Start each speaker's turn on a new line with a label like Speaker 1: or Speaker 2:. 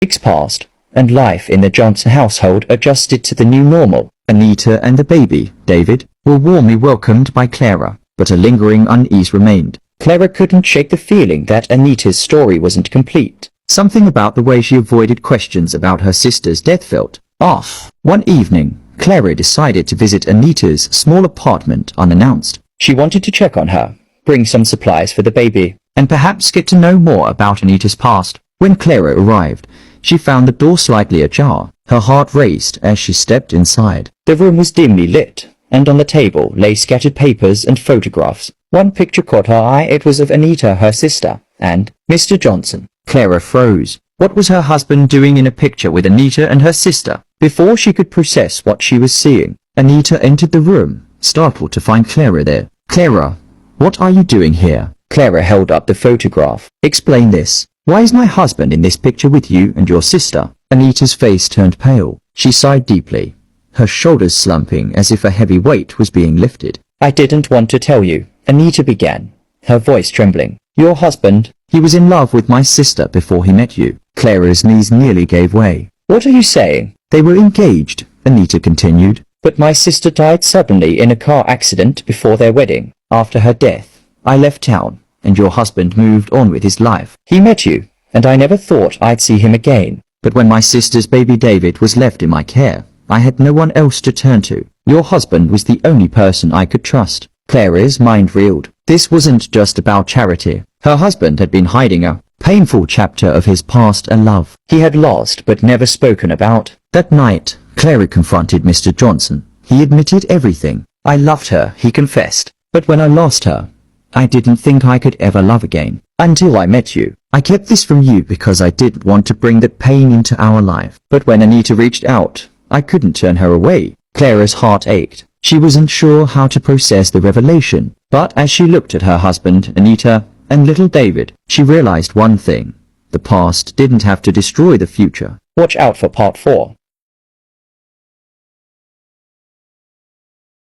Speaker 1: Weeks passed, and life in the Johnson household adjusted to the new normal. Anita and the baby, David, were warmly welcomed by Clara, but a lingering unease remained. Clara couldn't shake the feeling that Anita's story wasn't complete. Something about the way she avoided questions about her sister's death felt off. One evening, Clara decided to visit Anita's small apartment unannounced. She wanted to check on her, bring some supplies for the baby, and perhaps get to know more about Anita's past. When Clara arrived, she found the door slightly ajar. Her heart raced as she stepped inside. The room was dimly lit, and on the table lay scattered papers and photographs. One picture caught her eye. It was of Anita, her sister, and Mr. Johnson. Clara froze. What was her husband doing in a picture with Anita and her sister? Before she could process what she was seeing, Anita entered the room, startled to find Clara there. Clara, what are you doing here? Clara held up the photograph. Explain this. Why is my husband in this picture with you and your sister? Anita's face turned pale. She sighed deeply, her shoulders slumping as if a heavy weight was being lifted. I didn't want to tell you, Anita began, her voice trembling. Your husband, he was in love with my sister before he met you. Clara's knees nearly gave way. What are you saying? They were engaged, Anita continued. But my sister died suddenly in a car accident before their wedding. After her death, I left town, and your husband moved on with his life. He met you, and I never thought I'd see him again. But when my sister's baby David was left in my care, I had no one else to turn to. Your husband was the only person I could trust. Clara's mind reeled. This wasn't just about Charity. Her husband had been hiding a painful chapter of his past, a love he had lost but never spoken about. That night, Clara confronted Mr. Johnson. He admitted everything. I loved her, he confessed. But when I lost her, I didn't think I could ever love again. Until I met you. I kept this from you because I didn't want to bring that pain into our life. But when Anita reached out, I couldn't turn her away. Clara's heart ached. She wasn't sure how to process the revelation. But as she looked at her husband, Anita, and little David, she realized one thing. The past didn't have to destroy the future. Watch out for part 4.